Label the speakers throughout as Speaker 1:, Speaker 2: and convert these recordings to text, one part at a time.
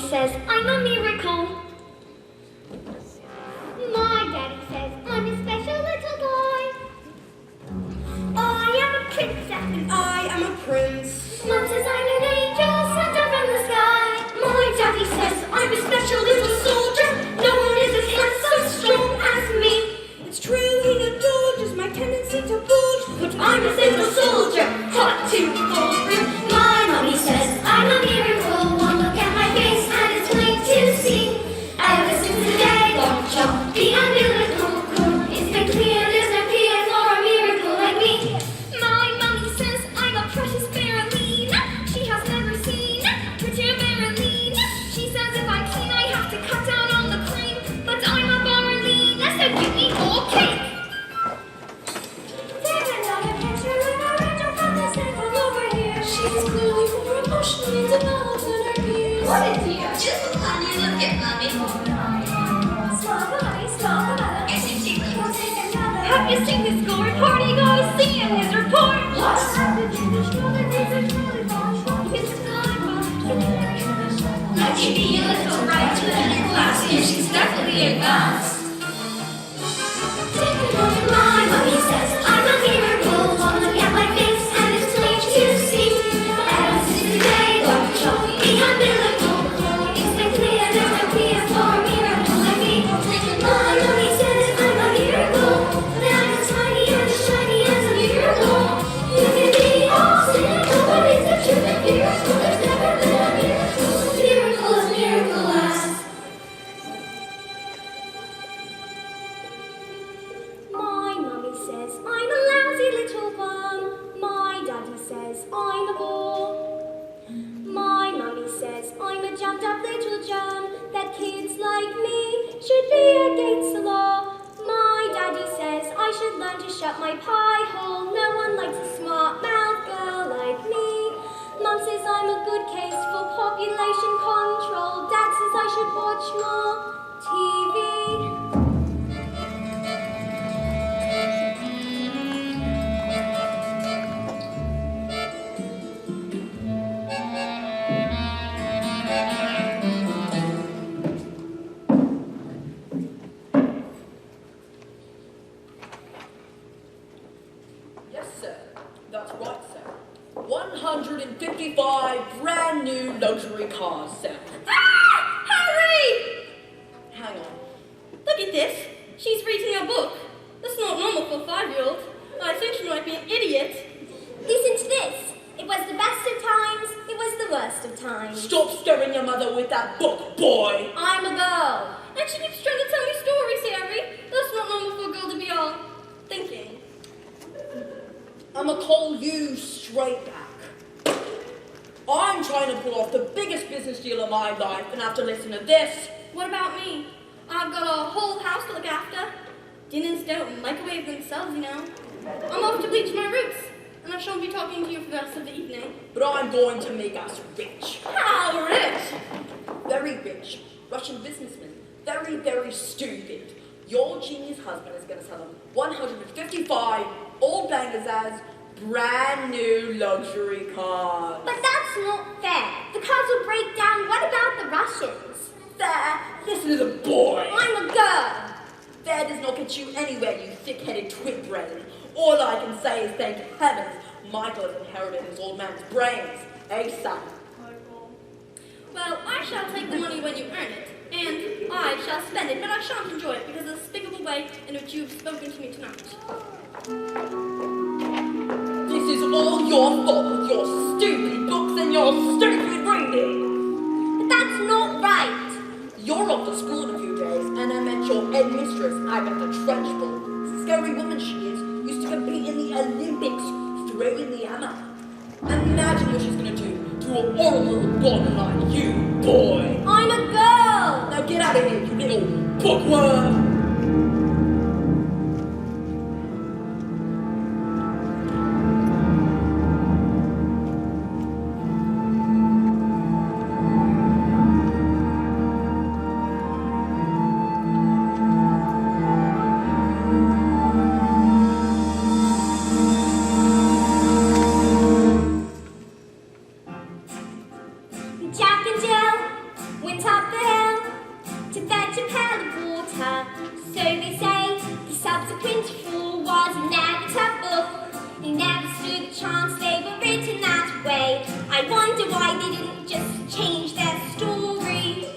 Speaker 1: says I'm a miracle. My daddy says I'm a special little boy. I am a princess and
Speaker 2: I am a prince.
Speaker 1: Mom says I'm an angel sent down from the sky. My daddy says I'm a special little soldier. No one is as handsome, strong as me.
Speaker 2: It's true he indulges my tendency to bulge,
Speaker 1: But I'm a simple soldier, hot to fulfill. My mommy says I'm a miracle. One look at my face and it's plain to see. Ever since the day long jump, the umbilical cord, it's been clear there's no peer for a miracle like me. My mommy says I'm a precious Berylina. She has never seen prettier Berylina. She says if I'm keen I have to cut down on the cream. But I'm a Berylina, so give me more cake. There's another picture of a angel from the circle over here. She's clearly for emotionally developed in her peers.
Speaker 3: What a dear. Just look on you look at mommy.
Speaker 1: Have you seen this gory party guy? See in his report.
Speaker 3: What? Let you be a little right to the middle class here. She's definitely advanced.
Speaker 1: My mommy says I'm a miracle. One look at my face and it's plain to see. Ever since the day long jump, the umbilical cord, it's been clear there's no peer for a miracle like me. My mommy says I'm a miracle. That I'm as tiny and as shiny as a miracle. You can be all cynical, but it's the truth of miracle. There's never been a miracle. Miracle is miracle last. My mommy says I'm a lousy little bum. My daddy says I'm a bore. My mommy says I'm a jammed up little jam. That kids like me should be against the law. My daddy says I should learn to shut my pie hole. No one likes a smart mouth girl like me. Mom says I'm a good case for population control. Dad says I should watch more TV.
Speaker 2: Yes, sir. That's right, sir. 155 brand new luxury cars, sir.
Speaker 4: Ah! Harry!
Speaker 2: Hang on.
Speaker 4: Look at this. She's reading a book. That's not normal for a 5-year-old. I think she might be an idiot.
Speaker 1: Listen to this. It was the best of times, it was the worst of times.
Speaker 2: Stop scaring your mother with that book, boy.
Speaker 1: I'm a girl.
Speaker 4: And she keeps trying to tell me stories, Harry. That's not normal for a girl to be all thinking.
Speaker 2: I'ma call you straight back. I'm trying to pull off the biggest business deal of my life, and after listening to this,
Speaker 4: What about me? I've got a whole house to look after. Dinners don't microwave themselves, you know. I'm off to bleach my roots. And I shan't be talking to you for the rest of the evening.
Speaker 2: but I'm going to make us rich.
Speaker 4: How rich?
Speaker 2: Very rich. Russian businessman. Very, very stupid. Your genius husband is going to sell them 155 old bangers as brand new luxury cars.
Speaker 1: But that's not fair. The cars will break down. What about the Russians?
Speaker 2: There, listen to the boy.
Speaker 1: I'm a girl.
Speaker 2: That does not get you anywhere, you thick-headed twit brain. All I can say is thank heavens Michael has inherited his old man's brains. Eh, son?
Speaker 4: Well, I shall take the money when you earn it. And I shall spend it, but I shan't enjoy it because of the despicable way in which you've spoken to me tonight.
Speaker 2: This is all your fault with your stupid books and your stupid reading.
Speaker 1: But that's not right.
Speaker 2: You're off to school in a few days, and I met your headmistress, Agatha Trenchbull. Scary woman she is, used to compete in the Olympics, throwing the hammer. Imagine what she's gonna do to a horrible little blonde like you, boy.
Speaker 1: I'm a girl.
Speaker 2: Now get out of here, you little bookworm.
Speaker 1: Jack and Jill went fetch a pail of water. So they say the subsequent fall was inevitable. They never stood a chance, they were written that way. I wonder why they didn't just change their story.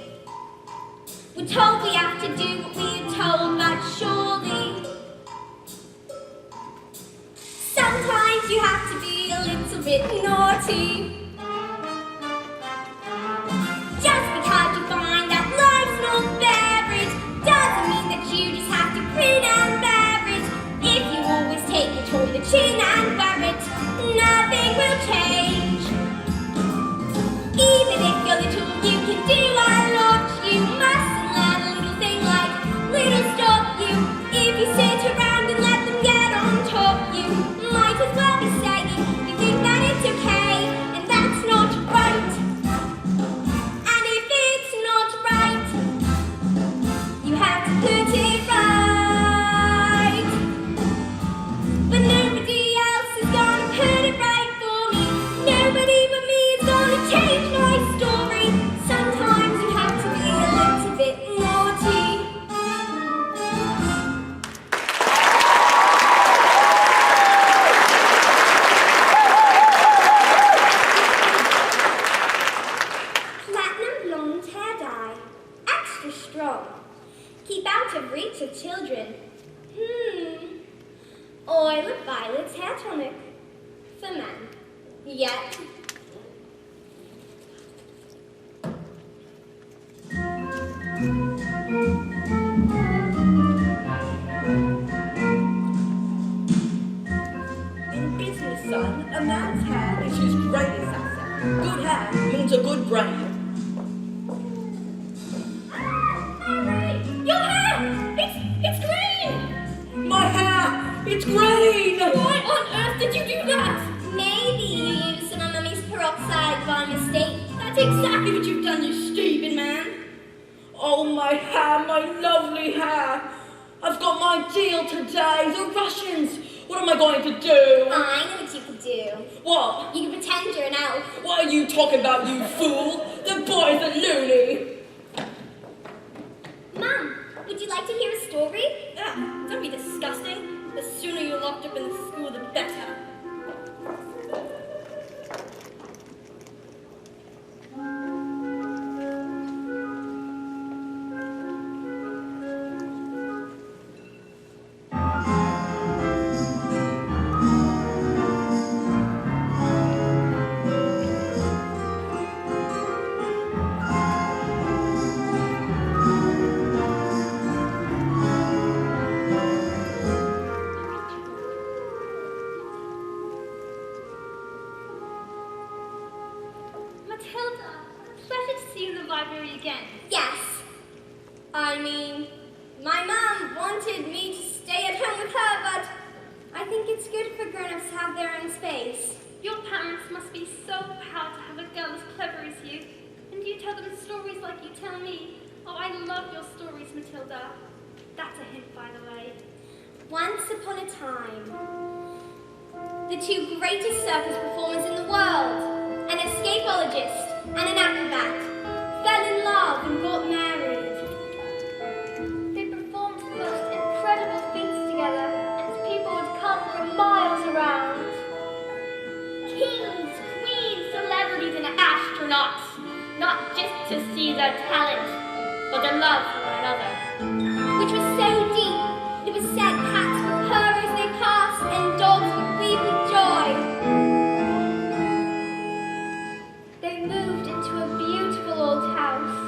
Speaker 1: We're told we have to do what we're told, but surely sometimes you have to be a little bit naughty. Just because you find that life's not fair, it doesn't mean that you just have to grin and bear it. If you always take it on the chin and wear it, nothing will change. Even if you're little, you can do a lot. You mustn't let a little thing like little stop you. If you sit around and let them get on top, you might as well be saying you think that it's okay, and that's not right. And if it's not right, you have to put it right. But nobody else is gonna put it right for me. Nobody but me is gonna change my story. Sometimes you have to be a little bit naughty. Platinum blonde hair dye, extra strong. Keep out of reach of children. Oil of violets hair tonic for men. Yet.
Speaker 2: In business, son, a man's hair is his greatest asset. Good hair means a good brain.
Speaker 4: Your hair! It's green!
Speaker 2: My hair, it's green!
Speaker 4: Why on earth did you do that?
Speaker 1: Maybe you used some of Mummy's peroxide by mistake.
Speaker 4: That's exactly what you've done, you stupid man.
Speaker 2: Oh, my hair, my lovely hair. I've got my deal today. The Russians. What am I going to do?
Speaker 1: I know what you could do.
Speaker 2: What?
Speaker 1: You can pretend you're an elf.
Speaker 2: What are you talking about, you fool? The boy's a loony.
Speaker 1: Mum, would you like to hear a story?
Speaker 4: Don't be disgusting. The sooner you're locked up in the school, the better.
Speaker 3: Matilda, pleasure to see you in the library again.
Speaker 1: Yes. I mean, my mum wanted me to stay at home with her, but I think it's good for grown-ups to have their own space.
Speaker 3: Your parents must be so proud to have a girl as clever as you. And you tell them stories like you tell me. Oh, I love your stories, Matilda. That's a hint, by the way.
Speaker 1: Once upon a time, the two greatest circus performers in the world, an escapologist and an acrobat, fell in love and got married.
Speaker 3: They performed the most incredible feats together, and people would come from miles around. Kings, queens, celebrities, and astronauts. Not just to see their talent, but their love for one another.
Speaker 1: Which was so deep, it was said cats would purr as they passed and dogs would weep with joy.
Speaker 3: They moved into a beautiful old house.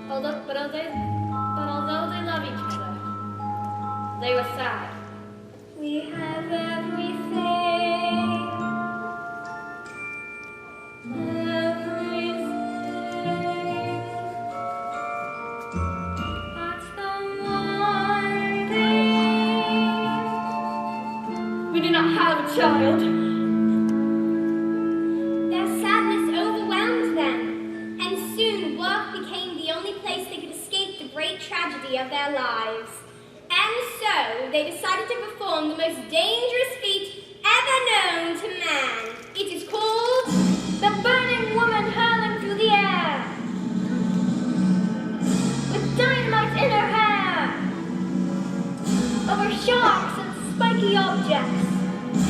Speaker 3: But although they love each other, they were sad.
Speaker 1: We have everything.
Speaker 3: That's the one thing. We do not have a child.
Speaker 1: Their sadness overwhelmed them, and soon work became the only place they could escape the great tragedy of their lives. And so they decided to perform the most dangerous feat ever known to man. It is called
Speaker 3: The burning woman hurling through the air. objects,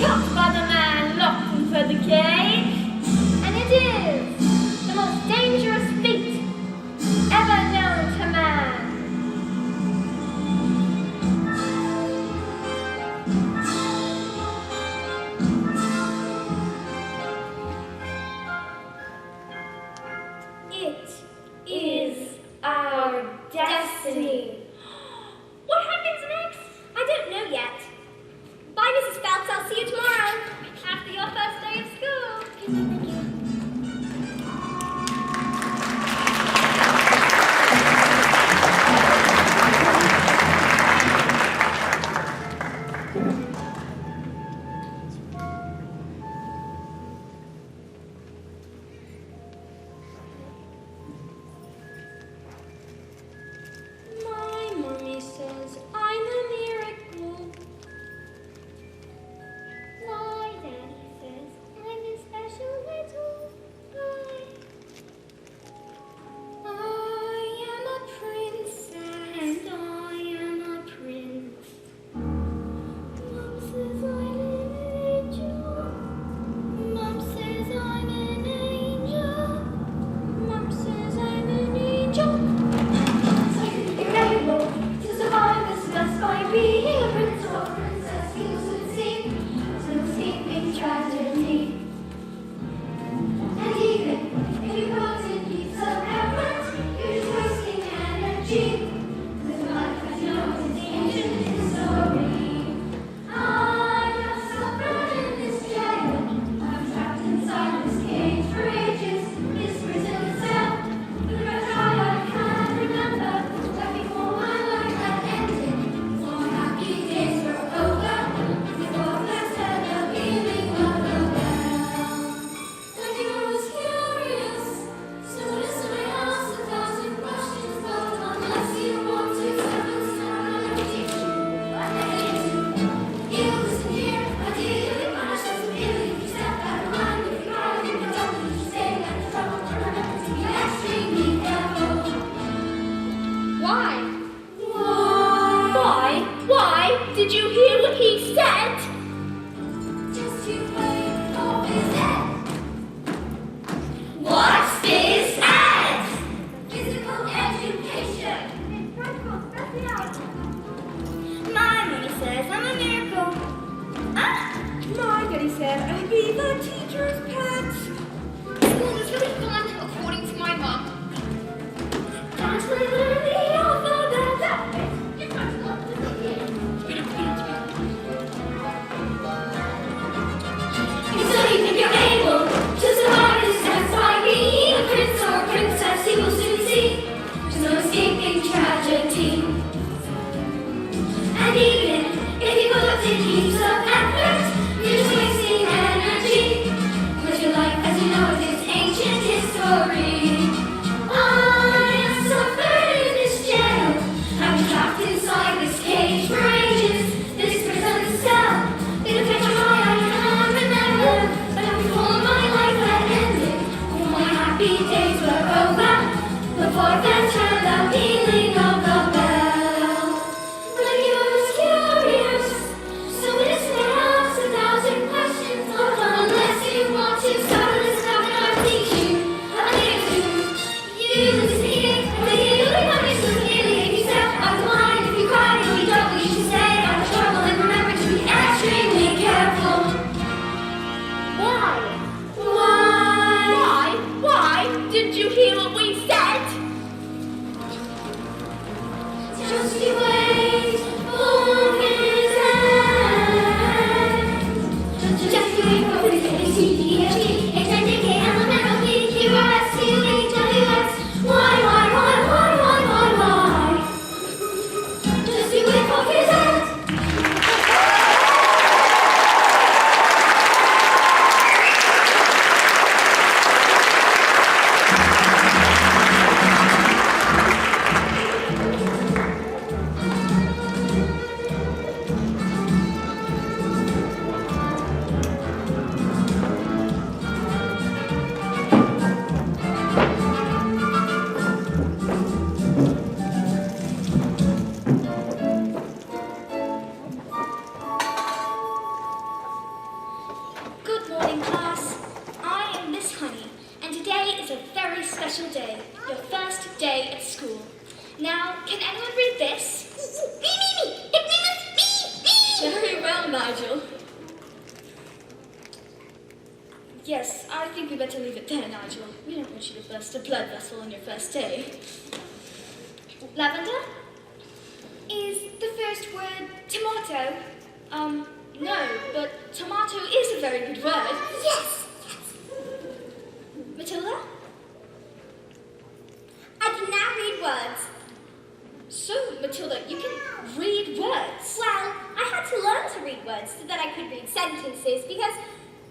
Speaker 3: caught by the man locked inside the cage, and it is the most dangerous feat ever known to man.
Speaker 1: It is our destiny.
Speaker 3: What happens next?
Speaker 1: I don't know yet. Bye, Mrs. Phelps. I'll see you tomorrow.
Speaker 3: After your first day of school.
Speaker 1: Thank you. My mommy says I'm a miracle. My daddy says I'm a special little boy. I am a princess. And I am a prince. Mom says I'm an angel. Mom says I'm an angel. Mom says I'm an angel. To survive this mess by being a prince or princess, you soon see to escaping tragedy. And even if you put in heaps of effort, you're just wasting energy. Cause life, as you know, is ancient history. I have suffered in this jail. I'm trapped inside this cage for ages. This prison cell. The first time I can remember that before my life had ended, before my happy days were over, before the said the pealing of the bell. Like I was curious, so listen, I asked 1,000 questions, but unless you want to step inside, I'll teach you. I hate to. You listen here, I did you be punished as a feeling. If you step out of line, if you cry, if you don't, if you stay at the trouble, remember to be extremely careful.
Speaker 3: Why?
Speaker 1: Why?
Speaker 3: Why? Did you hear what he said?
Speaker 1: Just you wait for his head.
Speaker 3: What's this ad?
Speaker 1: Physical education.
Speaker 3: My mommy says I'm a miracle. Ah!
Speaker 2: My daddy said I'd be the teacher's pet.
Speaker 3: School is really fun, according to my mom.
Speaker 1: Time to learn the alphabet. You're going to love this again. So you think you're able to survive this test by being a prince or a princess, you will soon see there's no escaping tragedy. And even if you put in heaps of effort, you're just wasting energy. Cause your life, as you know, is ancient history. I have suffered in this jail. I'm trapped inside this cage for ages. This prison cell. In a picture I can't remember. But before my life had ended, before my happy days were over, before death heard the pealing of the bell. Like you was curious, so listen, I asked 1,000 questions. But unless you want to stop this, how can I teach you? I need to. You listen here, I think you'll be punished with healing. If you step out of line, if you cry, if you don't, you should stay out of trouble and remember to be extremely careful.
Speaker 3: Why?
Speaker 1: Why?
Speaker 3: Why? Did you hear what we said?
Speaker 1: Just you wait for his hand. Just you wait for his hand. C-D-F-G, H-I-J-K, L-M-N-O-P, Q-R-S-T-U-V-W-X. Why? Just you wait for his hand.
Speaker 3: Now, can anyone read this?
Speaker 1: Me! Headmistress, me!
Speaker 4: Very well, Nigel.
Speaker 5: Yes, I think we better leave it there, Nigel. We don't want you to burst a blood vessel on your first day.
Speaker 3: Lavender? Is the first word tomato?
Speaker 5: No, but tomato is a very good word.
Speaker 1: Yes!
Speaker 5: Matilda?
Speaker 1: I can now read words.
Speaker 5: So, Matilda, you can read words.
Speaker 1: Well, I had to learn to read words so that I could read sentences because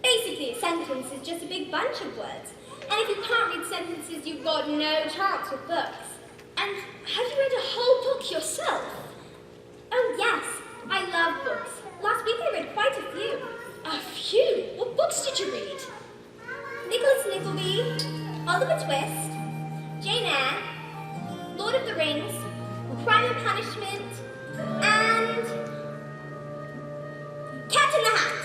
Speaker 1: basically a sentence is just a big bunch of words. And if you can't read sentences, you've got no chance with books.
Speaker 5: And have you read a whole book yourself?
Speaker 1: Oh yes, I love books. Last week I read quite a few.
Speaker 5: A few? What books did you read?
Speaker 1: Nicholas Nickleby, Oliver Twist, Jane Eyre, Lord of the Rings, Crime and Punishment, and Cat in the Hat.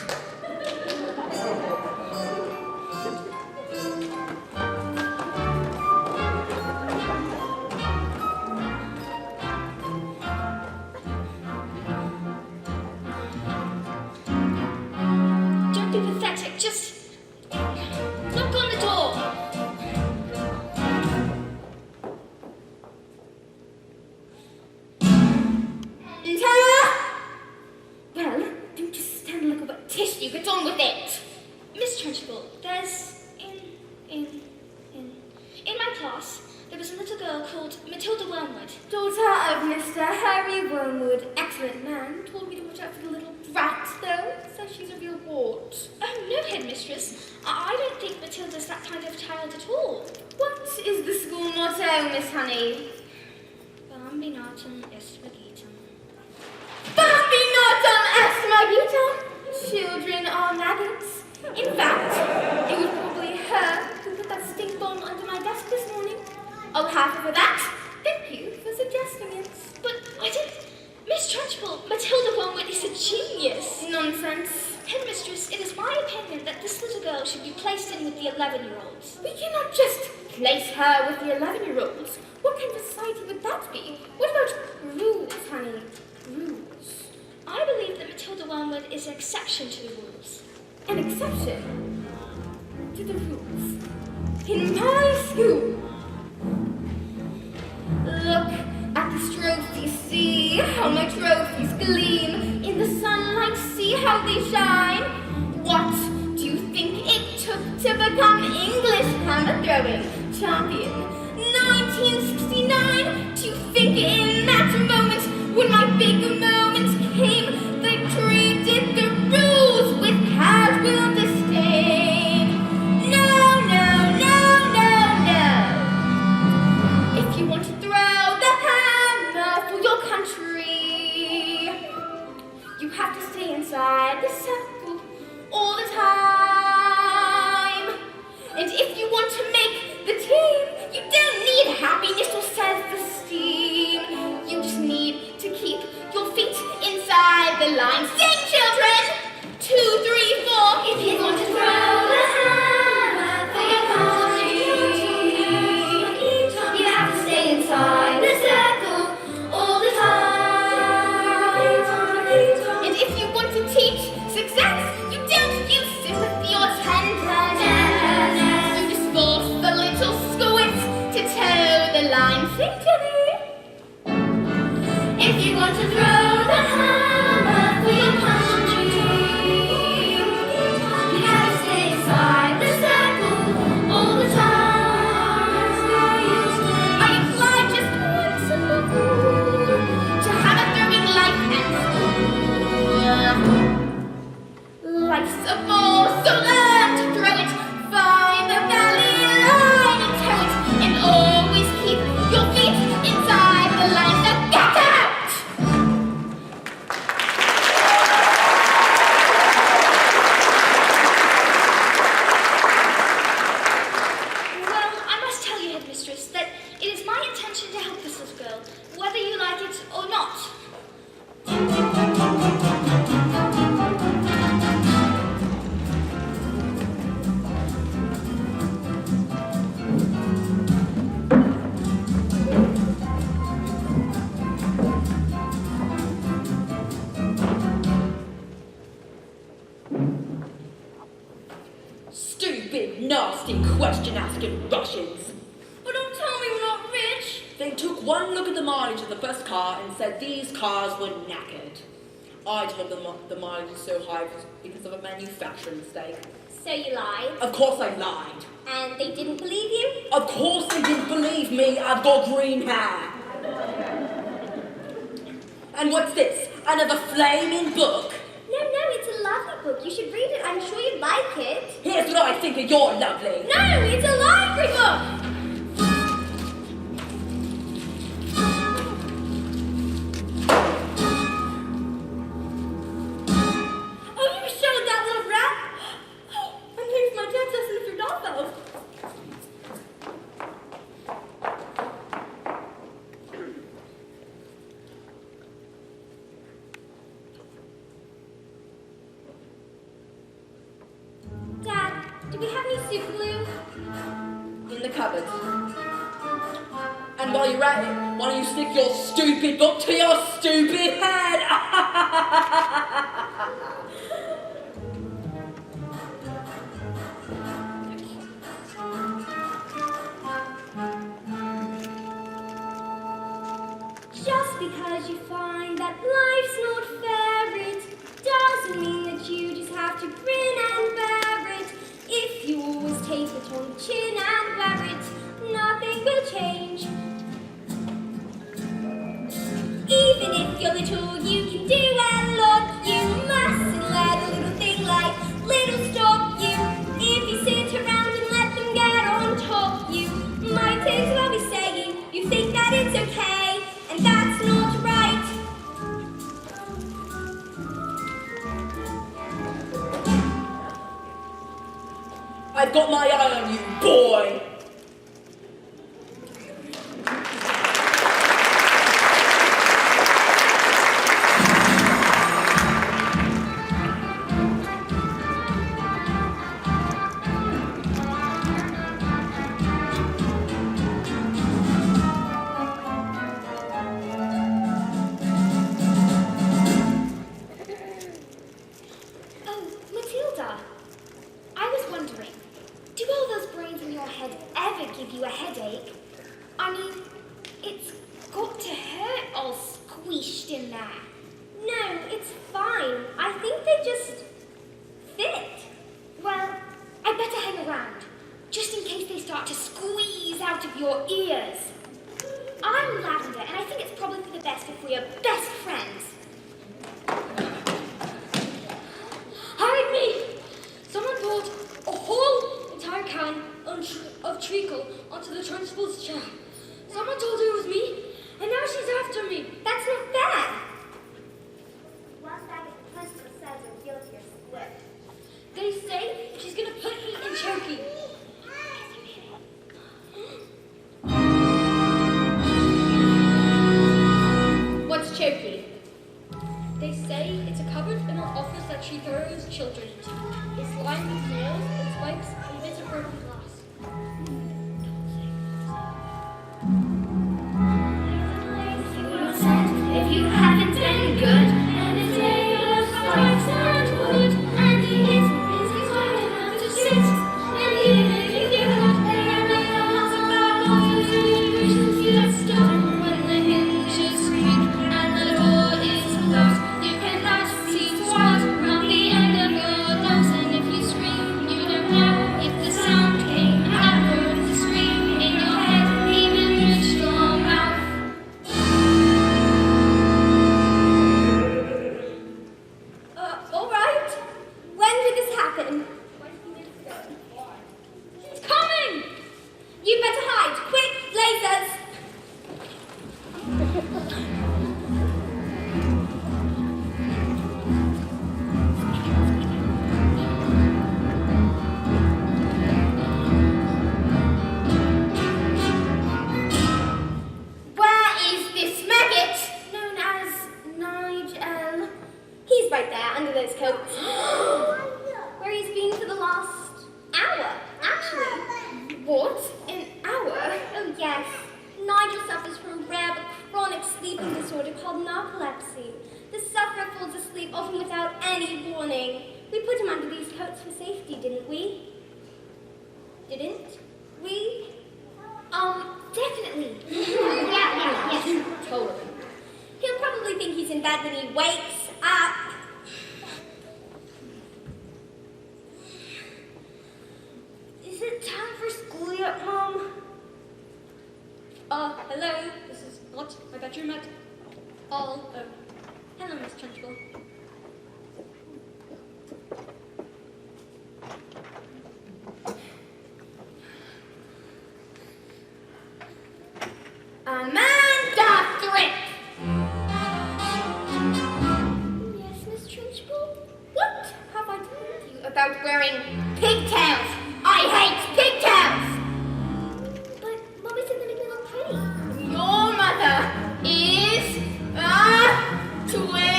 Speaker 5: Don't be pathetic, just knock on the door.
Speaker 4: Well, don't just stand like a wet tissue. Get on with it.
Speaker 5: Miss Trunchbull, there's in my class, there was a little girl called Matilda Wormwood.
Speaker 4: Daughter of Mr. Harry Wormwood, excellent man. Told me to watch out for the little brat, though. Says she's a real wart.
Speaker 5: Oh, no, Headmistress. I don't think Matilda's that kind of child at all.
Speaker 4: What is the school motto, Miss Honey?
Speaker 5: Bambinatum est magitum.
Speaker 4: Bambinatum est magitum. Children are maggots. In fact, it was probably her who put that stink bomb under my desk this morning. I'll have her for that. Thank you for suggesting it.
Speaker 5: But I didn't... Miss Trunchbull, Matilda Wormwood is a genius.
Speaker 4: Nonsense.
Speaker 5: Headmistress, it is my opinion that this little girl should be placed in with the 11-year-olds.
Speaker 4: We cannot just place her with the 11-year-olds. What kind of society would that be? What about rules, honey? Rules.
Speaker 5: I believe that Matilda Wormwood is an exception to the rules.
Speaker 4: An exception to the rules. In my school. Look at the trophies, see how my trophies gleam. In the sunlight, see how they shine. What do you think it took to become English hammer throwing champion? 1969. Do you think in that moment, when my big moment came, they treated the rules with casual disdain? No, no, no, no, no. If you want to throw the hammer for your country, you have to stay inside the circle all the time. And if you want to make the team, you don't need happiness or self-esteem. You just need to keep your feet inside the line. Sing, children! 2, 3, 4. If you want to throw the hammer for your country, you have to stay inside the circle all the time. And if you want to teach success, you don't use sympathy or tenderness. You just force the little squint to toe the line. Sing to me. If you want to throw the hammer for your country, you have to stay inside the circle all the time. I apply just one simple rule to hammer throwing life and school. Life's a ball, so learn to throw it. Find the valley line and toe it, and always keep your feet inside the line. Now get out!
Speaker 2: question-asking Russians.
Speaker 4: But don't tell me we're not rich.
Speaker 2: They took one look at the mileage of the first car and said these cars were knackered. I told them the mileage is so high because of a manufacturing mistake.
Speaker 1: So you lied?
Speaker 2: Of course I lied.
Speaker 1: And they didn't believe you?
Speaker 2: Of course they didn't believe me. I've got green hair. And what's this? Another flaming book?
Speaker 1: No, it's a lovely book. You should read it. I'm sure you'd like it.
Speaker 2: Here's what I think of your lovely.
Speaker 1: No, it's a library book! Do we have any super glue?
Speaker 2: In the cupboard. And while you're at it, why don't you stick your stupid book to your stupid head?
Speaker 1: Just because you find that life's not fair, it doesn't mean that you just have to grin and bear it. If you always take it on the chin and wear it, nothing will change. Even if you're little, you can do a lot. You mustn't let a little thing like little stop you. If you sit around and let them get on top, you might as well be saying you think that it's okay, and that's not right.
Speaker 2: I've got my eye on you, boy!
Speaker 1: Oh, Matilda, I was wondering, do all those brains in your head ever give you a headache? I mean, it's got to hurt all squished in there. No, it's fine. I think they just fit. Well, I better hang around, just in case they start to squeeze out of your ears. I'm Lavender, and I think it's probably for the best if we are best friends.
Speaker 5: Hide me! Someone poured a whole entire can of treacle onto the principal's chair. Someone told her it was me, and now she's after me.
Speaker 1: That's not fair. One second, the principal says you're guilty of split.
Speaker 5: They say she's gonna put me in choking. What's choking? They say it's a cupboard in her office that she throws children into. It's lined with nails and spikes and bits of broken glass.
Speaker 4: If you haven't been good, and it's made of spikes and wood, and it isn't hard enough to sit, and even if you could, there are lots of battles and illusions you have stolen when the hinges creak and the door is locked. You cannot see what's around the end of your nose, and if you scream, you don't know if the sound came after the scream in your head, even reached your mouth.
Speaker 1: All right. When did this happen?
Speaker 5: It's coming!
Speaker 1: You better hide. Quick, lasers. Where is this maggot? Known as Nigel. He's right there under those coats. Where he's been for the last hour, actually. What? An hour? Oh, yes. Nigel suffers from rare but chronic sleeping disorder called narcolepsy. The sufferer falls asleep often without any warning. We put him under these coats for safety, didn't we? didn't we?
Speaker 4: Definitely.
Speaker 1: Yes.
Speaker 2: Totally.
Speaker 1: He'll probably think he's in bed when he wakes up. Is it time for school yet, Mom?
Speaker 5: Hello. This is not my bedroom at all. Oh, hello, Miss Trunchbull.
Speaker 4: Amanda Thrift!
Speaker 1: Yes, Miss Trunchbull? What have I told you
Speaker 4: About wearing pigtails. I hate pigtails!
Speaker 1: But Mommy said they make me look pretty.
Speaker 4: Your mother is a twit!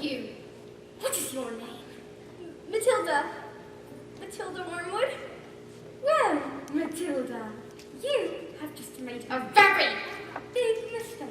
Speaker 1: You. What is your name? Matilda. Matilda Wormwood? Well, Matilda, you have just made a very big mistake.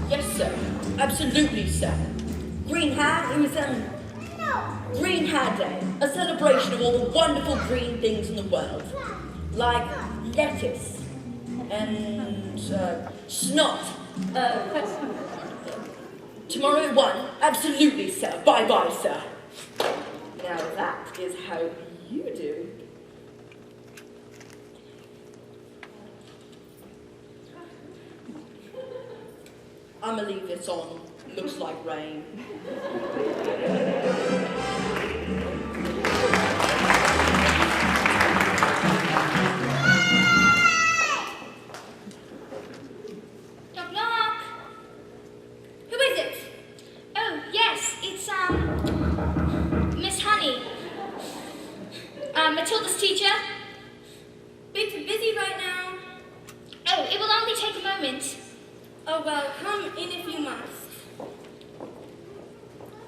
Speaker 2: Yes, sir. Absolutely, sir. Green Hat, it was Green Hat Day, a celebration of all the wonderful green things in the world, like lettuce and snot. Tomorrow at 1, absolutely, sir. Bye-bye, sir. Now that is how you do. I'm gonna leave this on. Looks like rain.
Speaker 1: Knock, knock. Who is it?
Speaker 5: Oh, yes, it's, Miss Honey. Matilda's teacher.
Speaker 1: Bit busy right now.
Speaker 5: Oh, it will only take a moment.
Speaker 1: Oh, well, come in if you must.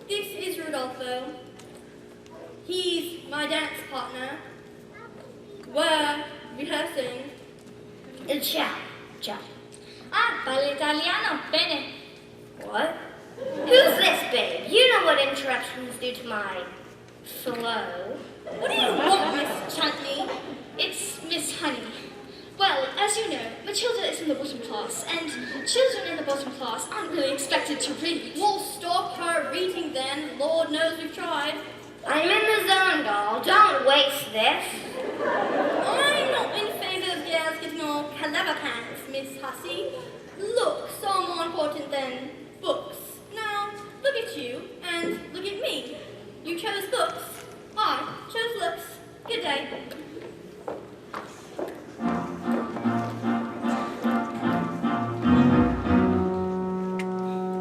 Speaker 1: This is Rodolfo. He's my dance partner. We're rehearsing.
Speaker 4: Il ciao. Ciao.
Speaker 5: Ah, parli italiano. Bene.
Speaker 4: What? Who's this, babe? You know what interruptions do to my flow.
Speaker 1: What do you want, Miss Chantley?
Speaker 5: It's Miss Honey. Well, as you know, Matilda is in the bottom class, and children in the bottom class aren't really expected to read.
Speaker 1: We'll stop her reading then. Lord knows we've tried.
Speaker 4: I'm in the zone, doll. Don't waste this.
Speaker 1: I'm not in favour of girls getting all clever pants, Miss Hussey. Looks are more important than books. Now, look at you, and look at me. You chose books. I chose looks. Good day.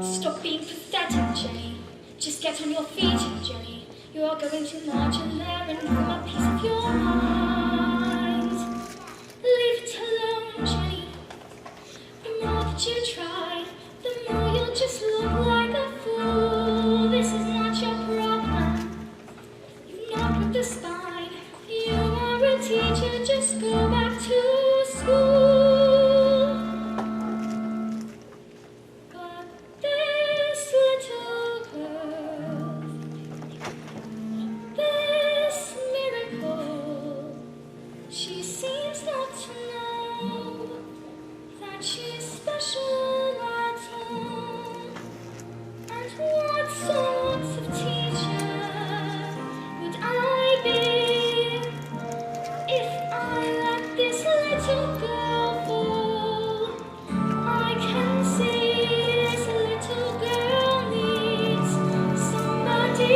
Speaker 5: Stop being pathetic, Jenny. Just get on your feet, Jenny. You are going to march in there and form a piece of your mind. Leave it alone, Jenny. The more that you try, the more you'll just look like a fool. This is not your problem. You've not got the spine. You are a teacher, just go back to school. But this little girl, this miracle, she seems not to know that she's special at all. And what sorts of teacher would I be if I let this little girl fall? I can see this little girl needs somebody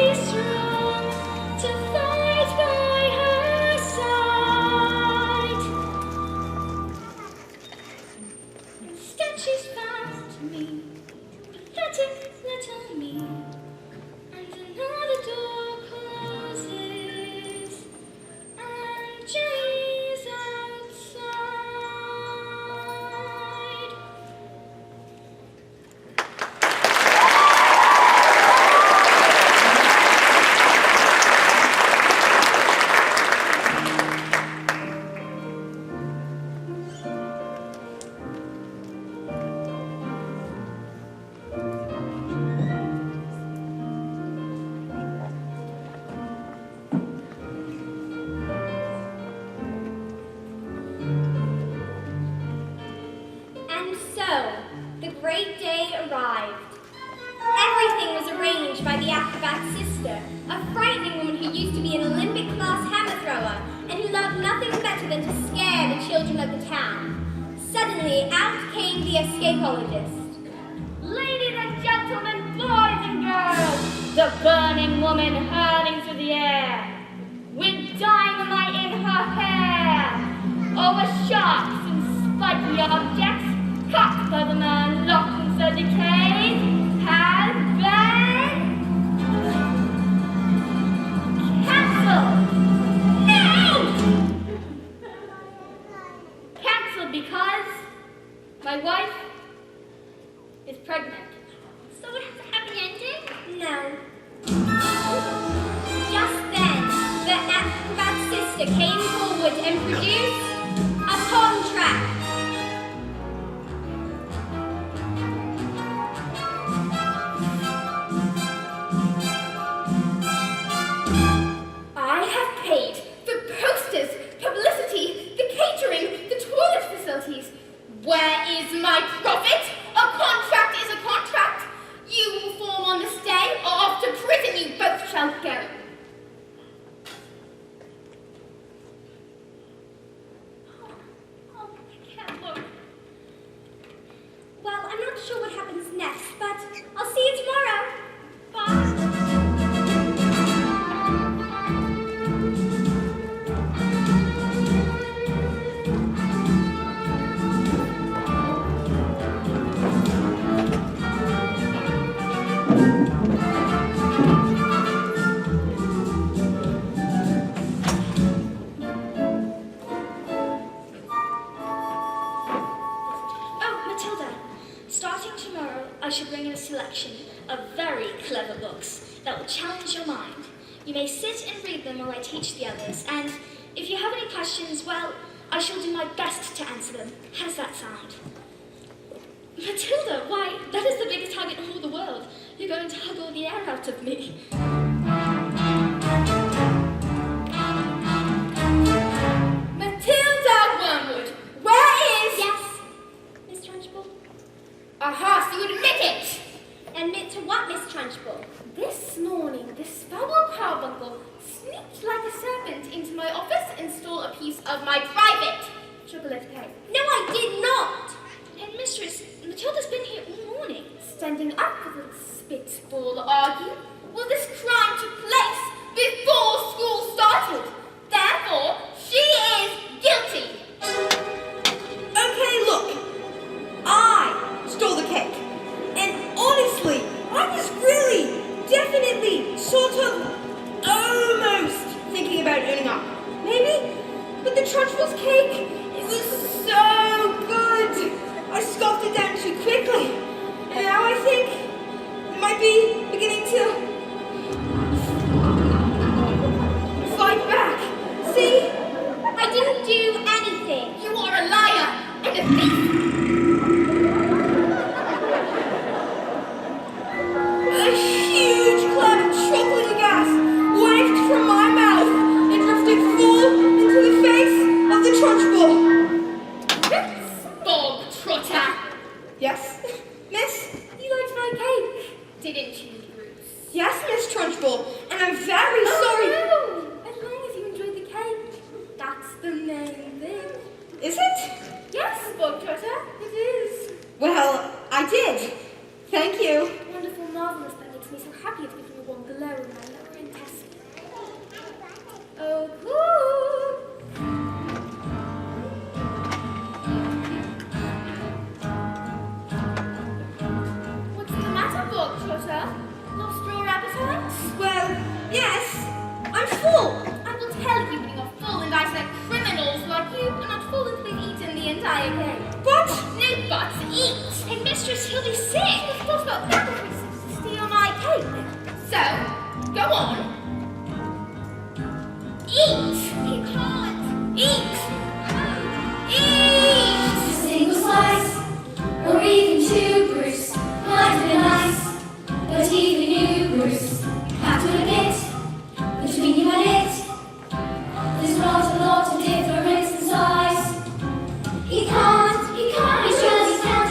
Speaker 4: So, the great day arrived. Everything was arranged by the acrobat's sister, a frightening woman who used to be an Olympic-class hammer thrower and who loved nothing better than to scare the children of the town. Suddenly, out came the escapologist.
Speaker 3: Ladies and gentlemen, boys and girls, the burning woman hurling through the air, with dynamite in her hair, over sharks and spiky objects, cut by the man locked in so decay, has been cancelled. No! Cancelled because my wife is pregnant.
Speaker 4: So it has a happy ending? No. Just then, the acrobat's sister came forward and produced a contract. I have paid for posters, publicity, the catering, the toilet facilities. Where is my profit? A contract is a contract. You will perform on this day, or off to prison you both shall go.
Speaker 3: Oh, I can't look.
Speaker 1: Well, I'm not sure what happens next, but I'll see you tomorrow.
Speaker 3: Bye.
Speaker 5: I shall bring in a selection of very clever books that will challenge your mind. You may sit and read them while I teach the others, and if you have any questions, well, I shall do my best to answer them. How does that sound? Matilda, why, that is the biggest hug in all the world. You're going to hug all the air out of me.
Speaker 4: Matilda Wormwood, where is...
Speaker 1: Yes, Miss Trunchbull?
Speaker 4: Aha, so you admit it!
Speaker 1: Admit to what, Miss Trunchbull?
Speaker 4: This morning, this foul carbuncle sneaked like a serpent into my office and stole a piece of my private chocolate cake.
Speaker 1: No, I did not!
Speaker 5: Headmistress, Matilda's been here all morning.
Speaker 4: Standing up with a spitball argue, well, this crime took place before school started. Therefore, she is guilty.
Speaker 2: Okay, look. I stole the cake. And honestly, I was really, definitely, sort of, almost thinking about owning up. Maybe? But the Trunchbull's cake, it was so good. I scoffed it down too quickly. And now I think it might be beginning to fight back. See?
Speaker 1: I didn't do anything.
Speaker 4: You are a liar and a thief.
Speaker 2: A huge cloud of chocolate gas wafted from my mouth and drifted full into the face of the Trunchbull.
Speaker 4: Bog trotter.
Speaker 2: Yes, miss?
Speaker 4: You liked my cake, didn't you, Bruce?
Speaker 2: Yes, Miss Trunchbull, and I'm very sorry.
Speaker 4: Oh, no. As long as you enjoyed the cake, that's the main thing.
Speaker 2: Is it?
Speaker 4: Yes, Bog trotter, it is.
Speaker 2: Well, I did. Thank you.
Speaker 4: Wonderful, marvelous, that makes me so happy to give you one glow in my lower intestine. Oh, cool. What's the matter, Bog trotter? Lost your appetite?
Speaker 2: Well, yes, I'm full.
Speaker 4: I will tell you when you're full, and I said criminals like you are not full until they've eaten the entire cake.
Speaker 2: But
Speaker 4: No buts, eat!
Speaker 5: Hey, mistress, he'll be sick.
Speaker 4: Of course not, that will steal my cake. So, go on. Eat! He can't. Eat! Eat!
Speaker 6: A single slice, or even two, Bruce, might have been nice. But even you, Bruce, have to admit, between you and it, there's not a lot of difference in size. He can't, he just can't,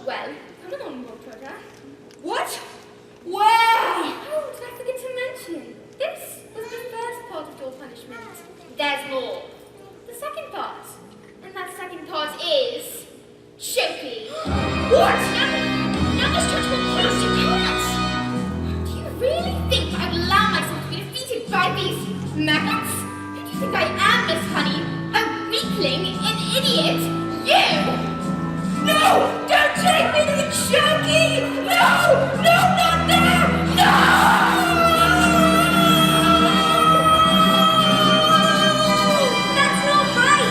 Speaker 4: Well, come along, Matilda.
Speaker 2: What? Where?
Speaker 4: Oh, did I forget to mention? This was the first part of your punishment. There's more. The second part. And that second part is choking.
Speaker 2: What?
Speaker 4: No, Miss Trunchbull, please, you can't. Do you really think I'd allow myself to be defeated by these maggots? Who do you think I am, Miss Honey? A weakling? An idiot? You?
Speaker 2: No! Don't take me to the choking! No! No, not there! No!
Speaker 1: That's not right!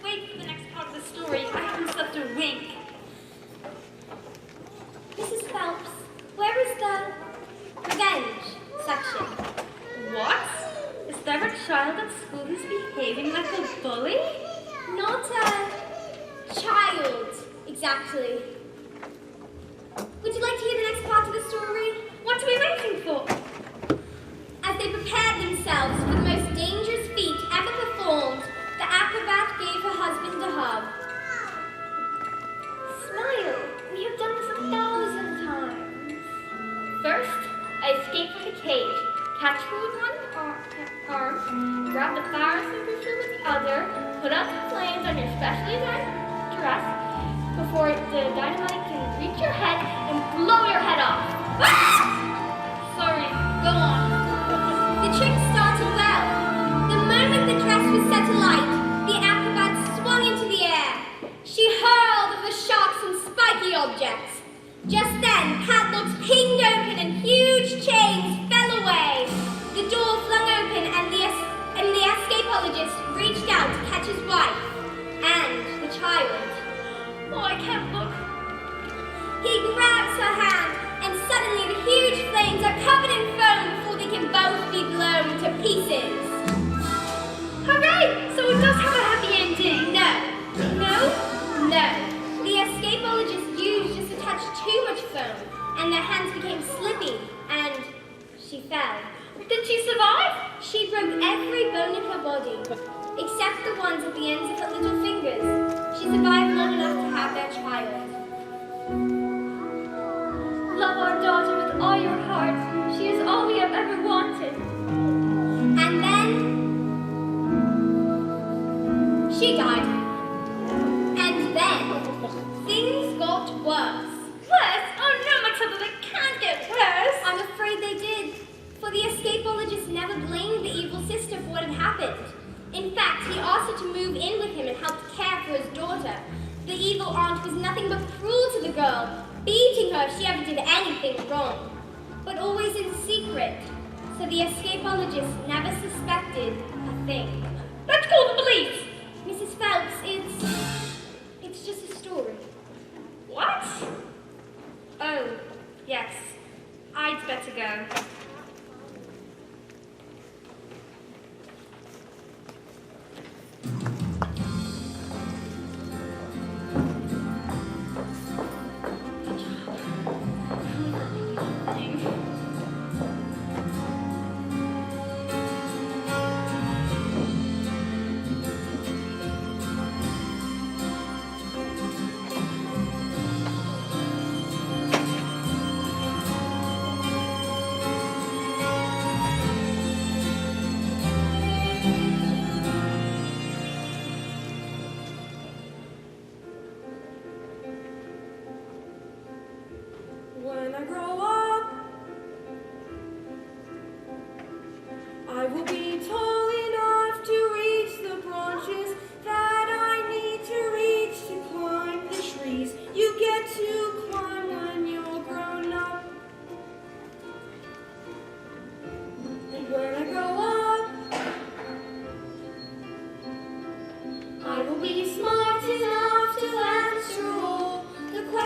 Speaker 3: Wait for the next part of the story. I haven't slept a wink.
Speaker 1: Mrs. Phelps, where is the revenge section?
Speaker 3: What? Is there a child at school who's behaving like a bully?
Speaker 1: Not a child, exactly. Would you like to hear the next part of the story?
Speaker 3: What are we waiting for?
Speaker 1: As they prepared themselves for the most dangerous feat ever performed, the acrobat gave her husband a hug.
Speaker 3: Smile. We have done this 1,000 times.
Speaker 4: First, I escaped from the cage, catch her with one arm, grab the fire extinguisher with the other, put out the flames on your specially designed dress before the dynamite can reach your head and blow your head off.
Speaker 3: Sorry. Go on.
Speaker 1: The trick started well. The moment the dress was set alight, the acrobat swung into the air. She hurled at the sharks and spiky objects. Just then, padlocks pinged open and huge chains fell away. The door flung open and the escapologist reached out to catch his wife and the child.
Speaker 3: Oh, I can't look.
Speaker 1: He grabs her hand and suddenly the huge flames are covered in foam before they can both be blown to pieces.
Speaker 3: Hooray! So it does have a happy ending.
Speaker 1: No. The escapologist used just a touch too much foam, and their hands became slippy, and she fell.
Speaker 3: Did she survive?
Speaker 1: She broke every bone in her body, except the ones at the ends of her little fingers. She survived long enough to have their child.
Speaker 3: Love our daughter with all your heart. She is all we have ever wanted.
Speaker 1: And then she died. And then things got worse.
Speaker 3: Worse? Oh no, Matilda, they can't get worse.
Speaker 1: I'm afraid they did, for the escapologist never blamed the evil sister for what had happened. In fact, he asked her to move in with him and help care for his daughter. The evil aunt was nothing but cruel to the girl, beating her if she ever did anything wrong, but always in secret, so the escapologist never suspected a thing.
Speaker 3: Let's call the police.
Speaker 1: Mrs. Phelps, it's just a story.
Speaker 3: What? Oh, yes. I'd better go.
Speaker 7: When I grow up, I will be tall enough to reach the branches that I need to reach to climb the trees you get to climb when you're grown up. And when I grow up, I will be smart enough to answer all the questions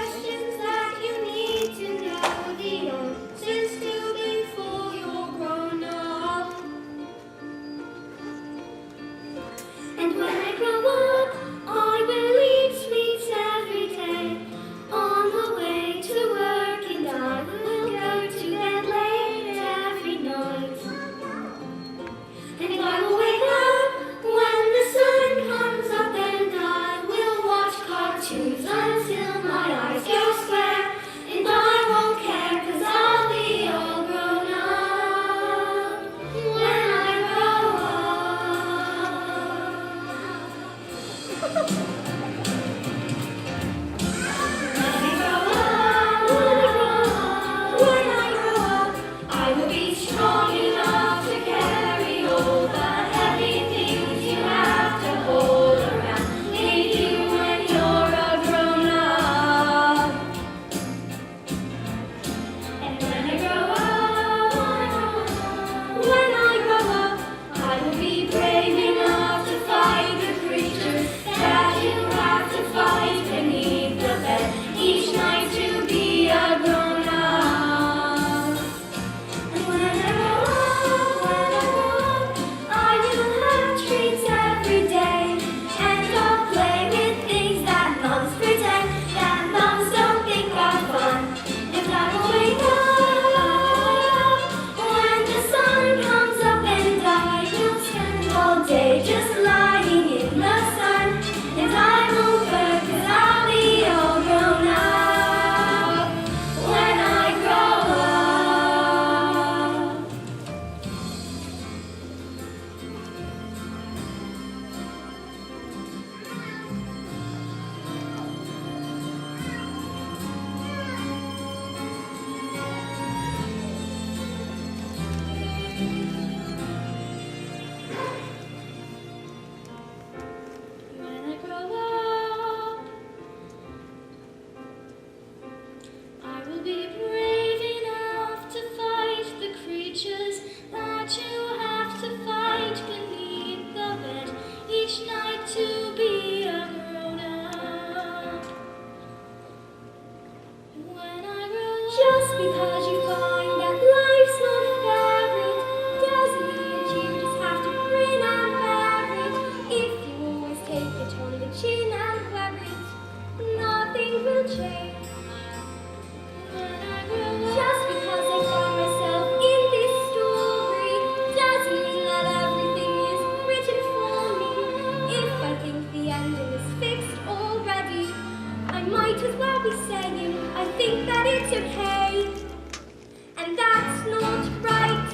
Speaker 1: might as well be saying, I think that it's okay. And that's not right.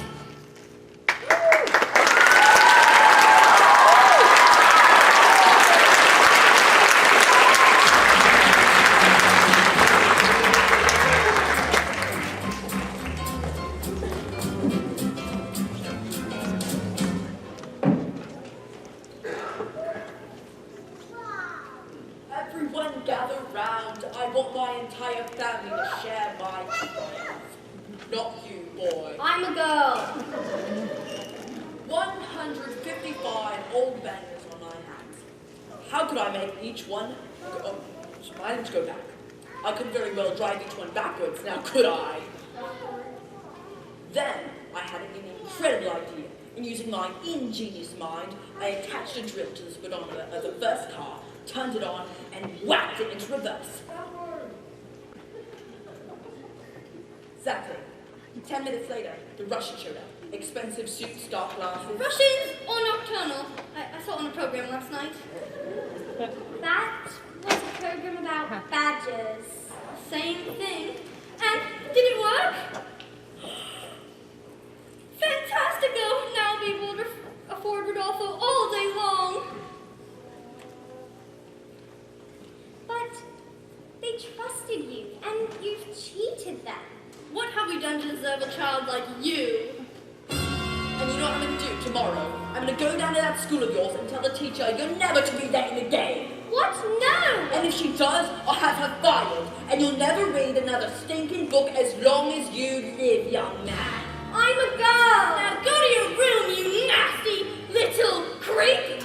Speaker 2: Everyone gather round. I want my entire family to share my triumph. Not you, boy.
Speaker 1: I'm a girl.
Speaker 2: 155 old bangers on my hands. How could I make each one go? I need to go back. I could very well drive each one backwards, now could I? Then I had an incredible idea. And using my ingenious mind, I attached a drill to the speedometer of the first car, turned it on, and whacked it into reverse. Exactly. 10 minutes later, the Russian showed up. Expensive suits, dark glasses.
Speaker 5: Russians or nocturnal? I saw it on a program last night.
Speaker 1: That was a program about badgers.
Speaker 5: Same thing. And did it work? Fantastico! Now I'll be able to afford Rodolfo all day long.
Speaker 1: But they trusted you, and you've cheated them.
Speaker 5: What have we done to deserve a child like you?
Speaker 2: And you know what I'm going to do tomorrow? I'm going to go down to that school of yours and tell the teacher you're never to be letting again.
Speaker 1: What? No!
Speaker 2: And if she does, I'll have her fired. And you'll never read another stinking book as long as you live, young man.
Speaker 1: I'm a girl!
Speaker 5: Now go to your room, you nasty little creep!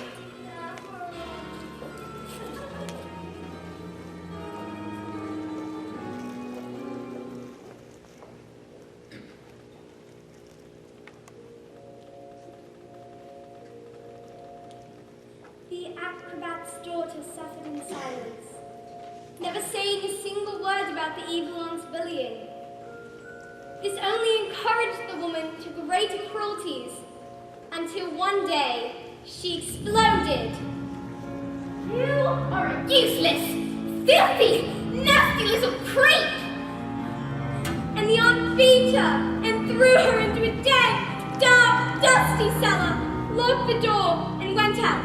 Speaker 1: The acrobat's daughter suffered in silence, never saying a single word about the evil aunt's bullying. This only encouraged the woman to greater cruelties, until one day she exploded.
Speaker 4: You are a useless, filthy, nasty little creep!
Speaker 1: And the aunt beat her and threw her into a dank, dark, dusty cellar, locked the door, and went out.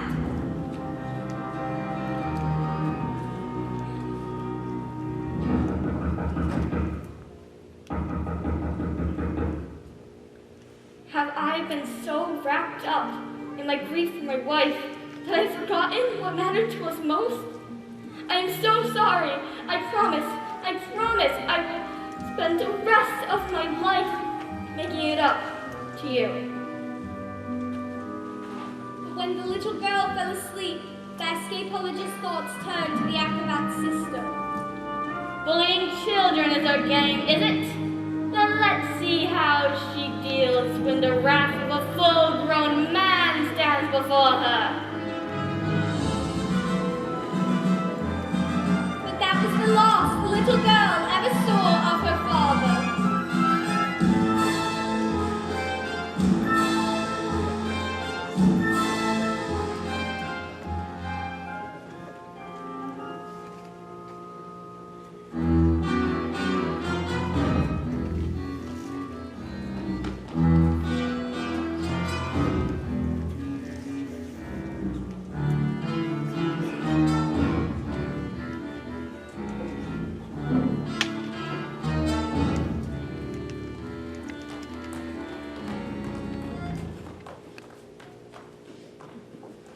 Speaker 3: Have I been so wrapped up in my grief for my wife that I've forgotten what mattered to us most? I am so sorry. I promise I will spend the rest of my life making it up to you.
Speaker 1: But when the little girl fell asleep, the escapologist's thoughts turned to the acrobat's sister.
Speaker 3: Bullying children is our game, is it? Then let's see how she deals when the wrath of a full-grown man stands before her.
Speaker 1: But that was the last the little girl ever saw of her father.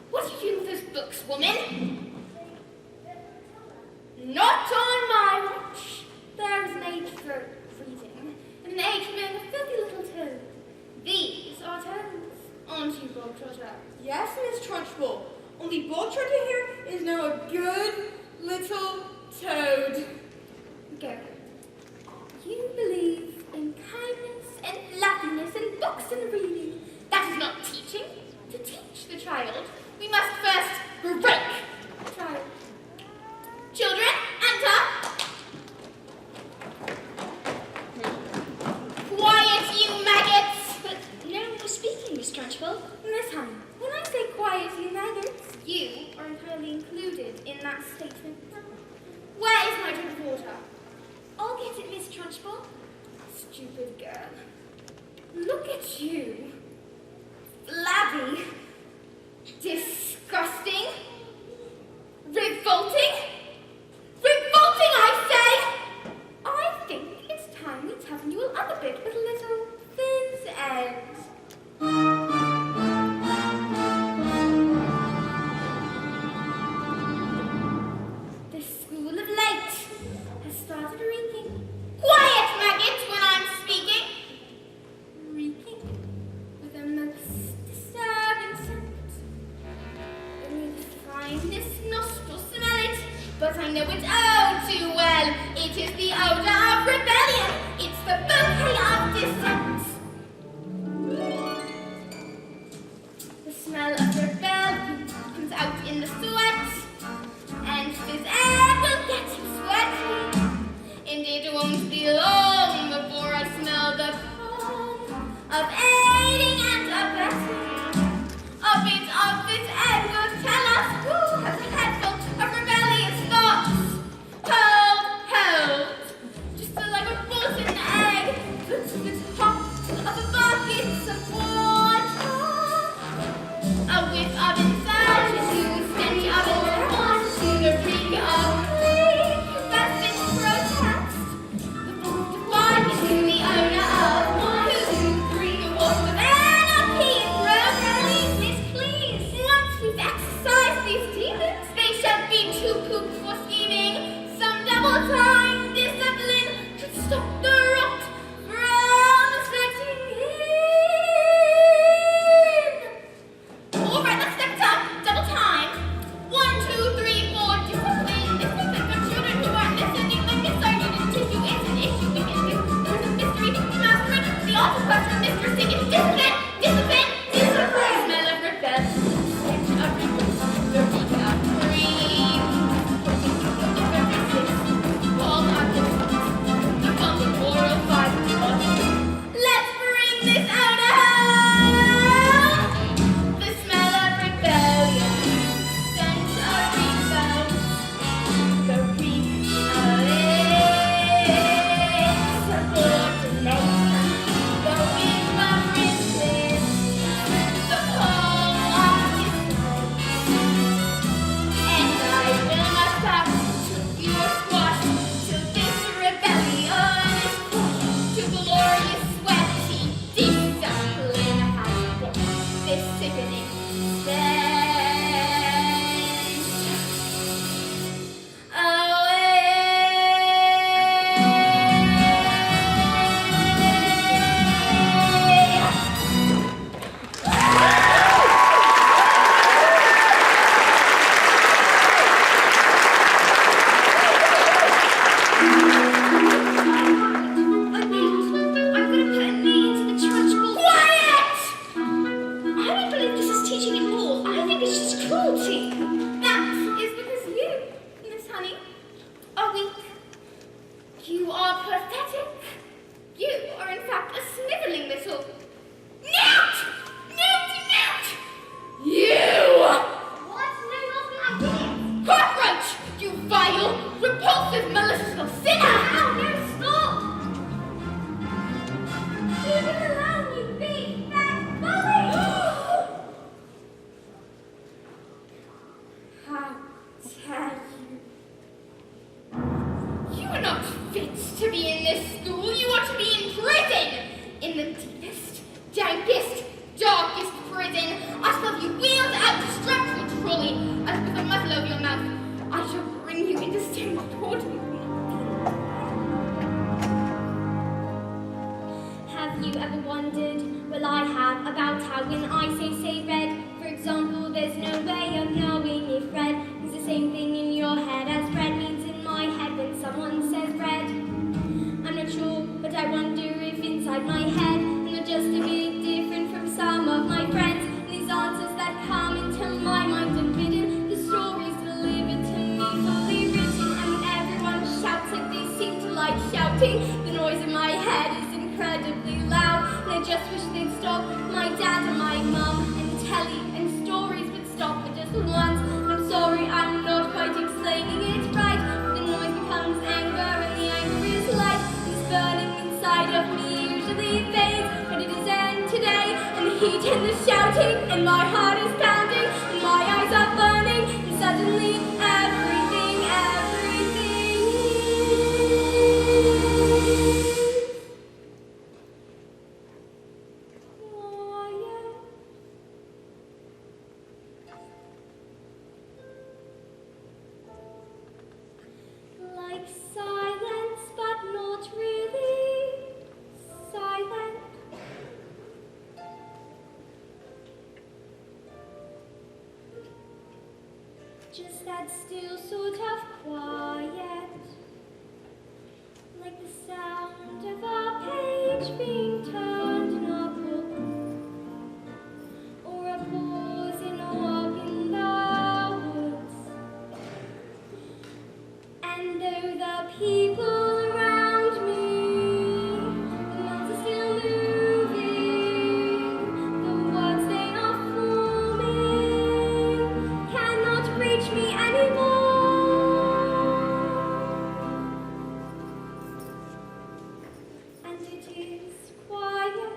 Speaker 4: What are you doing with those books, woman? Not on my watch. There is an age for reading, and an age for being a filthy little toad. These are toads, aren't you, Bogtrotter?
Speaker 7: Yes, Miss Trunchbull. Only Bogtrotter here is now a good little toad.
Speaker 4: Go. You believe in kindness and loveliness and books and reading. That is not teaching. To teach the child, we must first break the child. Children, enter. Quiet, you maggots!
Speaker 5: But no one was speaking, Miss Trunchbull.
Speaker 4: Miss Honey, when I say quiet, you maggots, you are entirely included in that statement. Where is stupid girl. Look at you. Flabby. Disgusting. Revolting. Revolting, I say! I think it's time we toughen you up a bit with a little thin's end. The school of light has started reeking. Quiet, maggots, when I'm speaking! Reeking with a most disturbing scent. Only the finest nostrils smell it, but I know it oh too well. It is the odor of rebellion. It's the bouquet of dissent. The smell of rebellion comes out in the sweat, and this air will get you sweaty. And it won't be long before I smell the palm of aiding and abetting. A bit of this air will tell us who has a head full of rebellious thoughts. Hold, just like a frozen egg, put to the top of a bucket of water. A whiff of insanity, steady of response to the reek of prefacing protest. The fourth department to the owner of 1, 2, 3, the wolf of anarchy and progress. Please, once we've exercised these demons, they shall be too pooped for scheming. Some double time discipline should stop the rot from setting in. All right, let's step it up. Double time. 1, 2, 3, 4. Discipline. Discipline for children who aren't listening. Like this argument tissue is an issue. We can do. There's a mystery. The master of the awful question. Mr. Singing. Discipline. Discipline. Discipline. Smell of rebellion. Scent of revolt. The reek of greed. All our differences. The pump of moral fiber. Let's bring this out out. The smell of rebellion, scent of revolt, the reek of insubordination, the whiff of resist, the palm of dislike. And I will not stop till you are squashed, till this rebellion is crushed, till glorious sweaty discipline has washed this sickening stench I'm gonna put a knee into the trunchbull. Quiet! I don't believe this is teaching at all. I think it's just cruelty. That is because you, Miss Honey, are weak. You are pathetic. You are in fact a sniveling little newt! Newt! You!
Speaker 5: What? No, not me, I didn't.
Speaker 4: Cockroach! You vile, repulsive, malicious little sinner!
Speaker 5: Ow, no, stop! Leave it alone, you big fat bully!
Speaker 4: How dare you? You are not fit to be in this school. You are to be in prison. In the deepest, dankest, darkest prison. I shall have you wheeled out to strap to a trolley, and with a muzzle over your mouth, I shall bring you into same court.
Speaker 1: Have you ever wondered, well I have, about how when I say red, for example, there's no way of knowing if red means the same thing in your head as red means in my head when someone says red? I'm not sure, but I wonder if inside my head I'm not just a bit different from some of my friends. And these answers that come into my mind unbidden, the stories delivered to me fully written, and when everyone shouts like they seem to like shouting, the noise in my head is incredibly loud, and I just wish they'd stop. My dad and my mum and the telly and stories would stop for just once. I'm sorry, I'm not quite explaining it right. The noise becomes anger, and the anger is light. It's burning inside of me.
Speaker 4: and the shouting, and my heart is pounding, and my eyes are burning, and suddenly everything
Speaker 1: like silence, but not really silent. Just that still sort of quiet, like the sound of a page being turned in a book, or a pause in a walk in the woods. And though the people around me, the mouths are still moving, the words they are forming cannot reach me anymore. And it is quiet,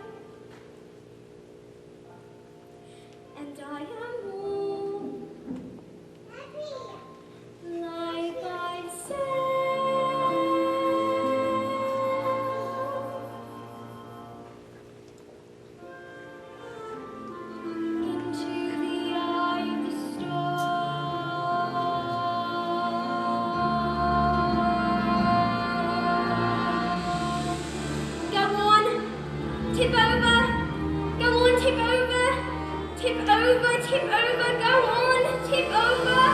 Speaker 1: and I am warm, like myself. Into the eye of the storm. Go on, tip over. Go on, tip over. Tip over, tip over. Go on, tip over.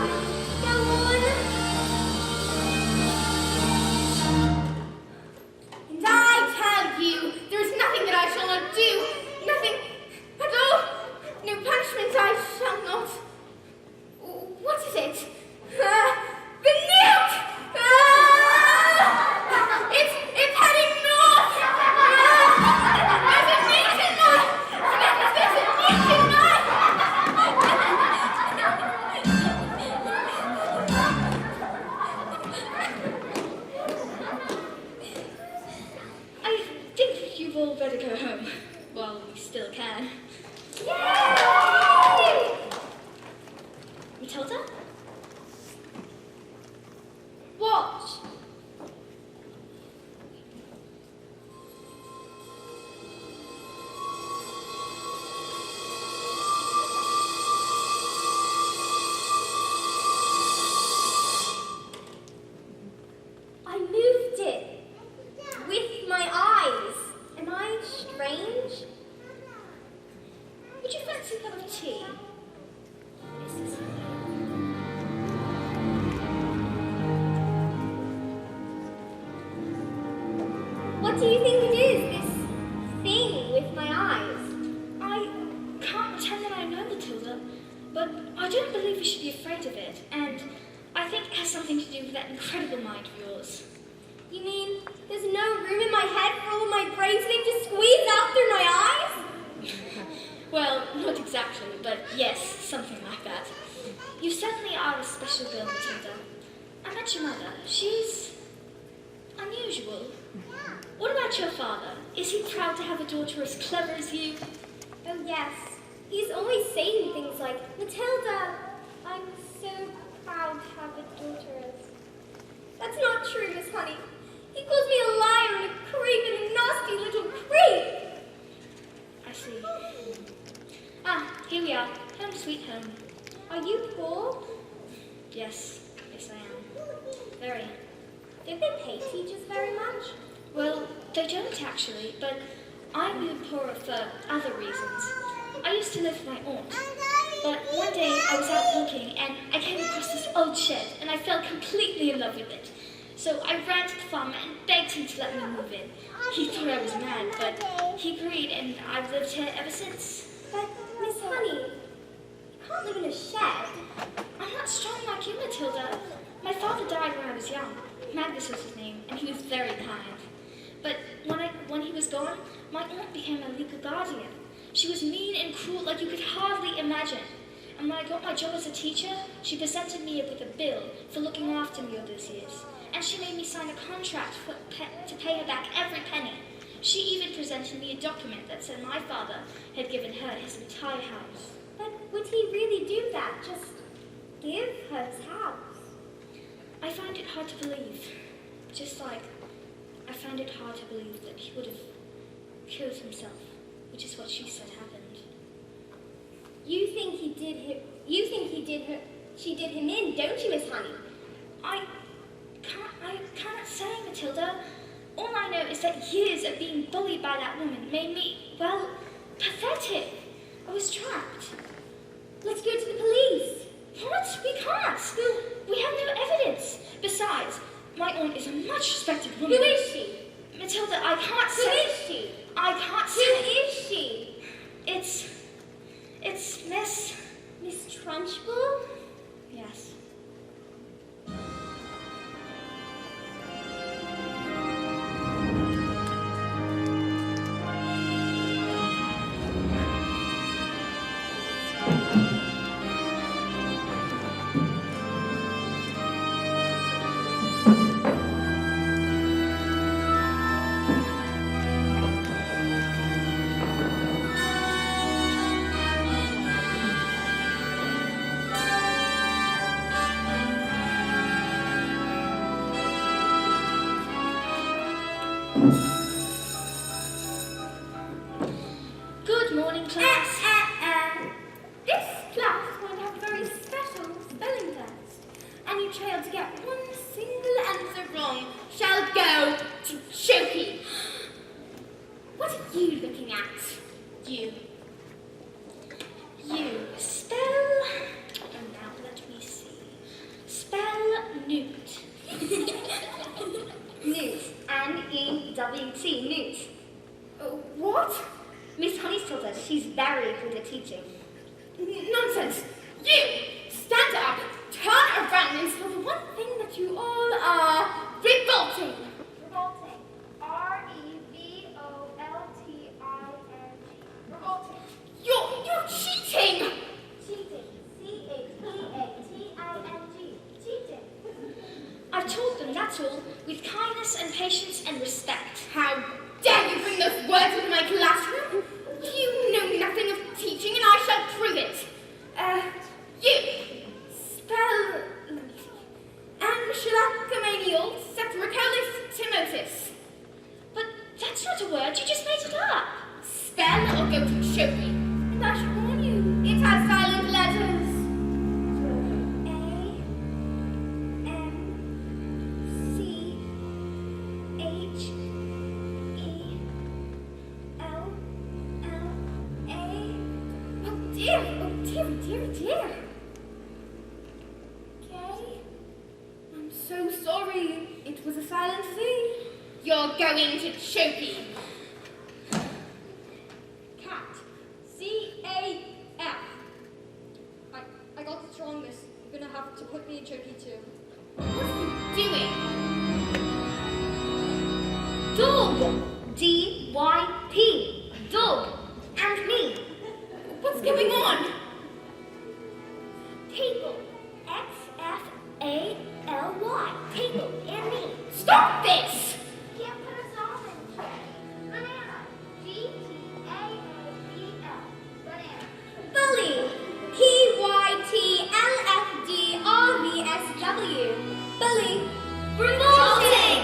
Speaker 1: Go on.
Speaker 4: And I tell you, there is nothing that I shall not do, nothing at all, no punishment I shall not. What is it? The newt! It's heading north! There's a newt in my... There's a newt in my...
Speaker 5: I think you've all better go home while we still can.
Speaker 1: Yay!
Speaker 5: Matilda?
Speaker 1: What? I moved it with my eyes. Am I strange?
Speaker 5: Would you fancy a cup of tea?
Speaker 1: What do you think it is, this thing with my eyes?
Speaker 5: I can't pretend that I know Matilda, but I don't believe you should be afraid of it, and I think it has something to do with that incredible mind of yours.
Speaker 1: You mean there's no room in my head for all my brains thing to squeeze out through my eyes?
Speaker 5: Well, not exactly, but yes, something like that. You certainly are a special girl, Matilda. I met your mother. She's unusual. What about your father? Is he proud to have a daughter as clever as you?
Speaker 1: Oh yes, he's always saying things like, Matilda, I'm so proud to have a daughter as... That's not true, Miss Honey. He calls me a liar and a creep and a nasty little creep.
Speaker 5: I see. Ah, here we are. Home sweet home.
Speaker 1: Are you poor?
Speaker 5: Yes, yes I am. Very.
Speaker 1: Don't they pay teachers very much?
Speaker 5: Well, they don't actually, but I'm even poorer for other reasons. I used to live with my aunt, but one day I was out walking and I came across this old shed and I fell completely in love with it. So I ran to the farmer and begged him to let me move in. He thought I was mad, but he agreed and I've lived here ever since.
Speaker 1: But, Miss Honey, you can't live in a shed.
Speaker 5: I'm not strong like you, Matilda. My father died when I was young. Magnus was his name, and he was very kind. But when he was gone, my aunt became my legal guardian. She was mean and cruel like you could hardly imagine. And when I got my job as a teacher, she presented me with a bill for looking after me all those years. And she made me sign a contract to pay her back every penny.
Speaker 3: She even presented me a document that said my father had given her his entire house.
Speaker 1: But would he really do that? Just give her his house?
Speaker 3: I find it hard to believe. Just like I find it hard to believe that he would have killed himself, which is what she said happened.
Speaker 1: You think she did him in, don't you, Miss Honey?
Speaker 3: I cannot say, Matilda. All I know is that years of being bullied by that woman made me, well, pathetic. I was trapped.
Speaker 1: Let's go to the police.
Speaker 3: What? We can't. We have no evidence. Besides, my aunt is a much respected woman.
Speaker 1: Who is she?
Speaker 3: Matilda, I can't
Speaker 1: Who
Speaker 3: say.
Speaker 1: is she?
Speaker 3: I can't
Speaker 1: Who
Speaker 3: say.
Speaker 1: is she?
Speaker 3: It's Miss.
Speaker 1: Miss Trunchbull?
Speaker 3: Yes. Good morning, class.
Speaker 1: This class is going to have a very special spelling test. And you failed to get one single answer wrong. Shall go to choking. What are you looking at?
Speaker 3: You spell. And now let me see. Spell newt.
Speaker 1: Newt. N-E-W-T. Newt. What?
Speaker 3: Miss Honey told us she's very good at teaching.
Speaker 1: Nonsense. You stand up, turn around and spell the one thing that you all are revolting.
Speaker 5: Revolting. R-E-V-O-L-T-I-N-G. Revolting.
Speaker 1: You're cheating.
Speaker 5: Cheating. C-H-E-A-T-I-N-G. Cheating.
Speaker 3: I've taught them, that's all, with kindness and patience and respect.
Speaker 1: How dare you bring those words into my classroom? You know nothing of teaching and I shall prove it. You spell Anshulakamanial Separacolis Timotis.
Speaker 3: But that's not a word, you just made it up.
Speaker 1: Spell or go to choke me. And I should warn you, it has silent letters. Dear. Okay. I'm so sorry. It was a silent thing. You're going to chokey. Cat. C-A-F. I got this wrong, miss. You're gonna have to put me in chokey too. What are you doing?
Speaker 3: Dog. D-Y-P. Dog. And me.
Speaker 1: What's going on?
Speaker 3: Table. X-F-A-L-Y. Table. And me.
Speaker 1: Stop this!
Speaker 5: Can't put us all in check. Banana. B-T-A-A-B-L. Banana.
Speaker 1: Bully. P-Y-T-L-F-D-R-V-S-W. Bully.
Speaker 3: Revolting.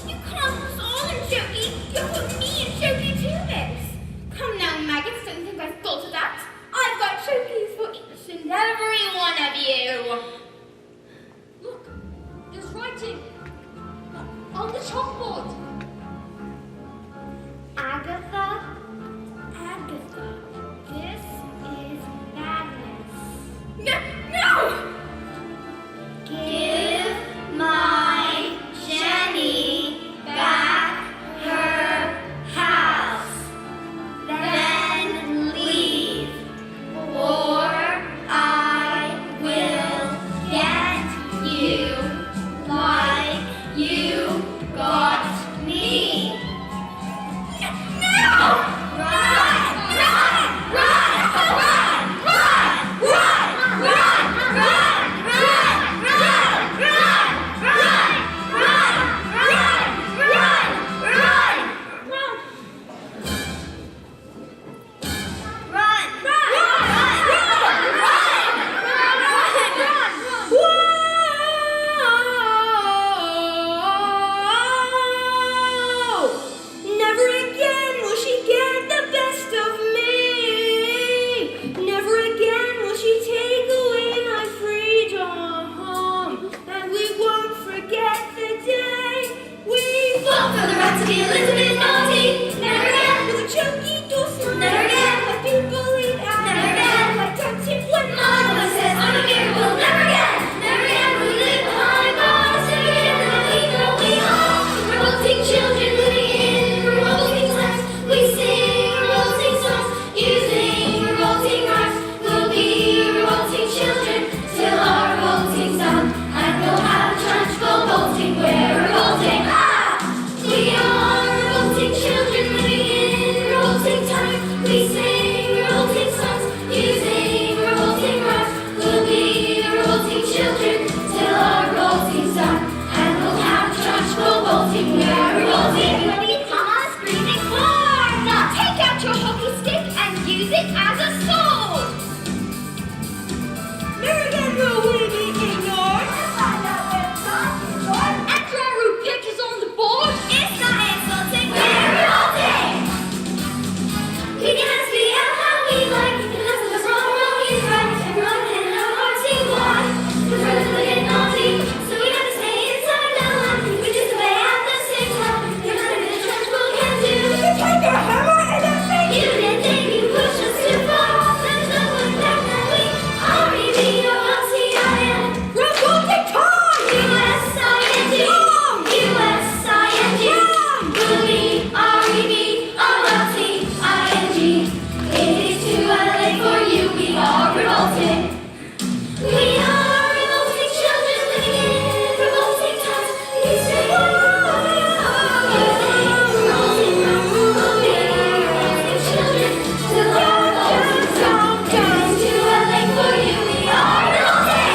Speaker 1: You can't put us all in chokey. You'll put me in chokey too, miss. Come now, maggots, don't think I've thought of that. I've got chokeys for each and every one of you. Look, there's writing on the chalkboard.
Speaker 3: Agatha. This is madness.
Speaker 1: No!
Speaker 3: Give my Jenny back her house. Then leave, or I will get you like you got me.
Speaker 1: No!
Speaker 4: it as a sword.
Speaker 7: Never get no winning ignored.
Speaker 5: After our objectives on the board,
Speaker 4: It's not insulting, we're revolting. We can ask the how we like. Because of what's wrong is right. Everyone can have a heart sing why. We're frozen and naughty, so we have to stay inside the line. We just obey at the same time. There's nothing that a trunchbull can do.
Speaker 7: Take a hammer and a thing.
Speaker 4: You didn't think you pushed us too far. There's no one back that we R-E-V-O-L-T-I-N.
Speaker 7: Robotic time.
Speaker 4: U-S-I-N-G. U-S-I-N-G. Booty, R-E-V-O-L-T-I-N-G. It is too late for you, we are revolting. We are revolting children living in revolting times. We say, revolting children still are revolting. It is too late for you, we are revolting.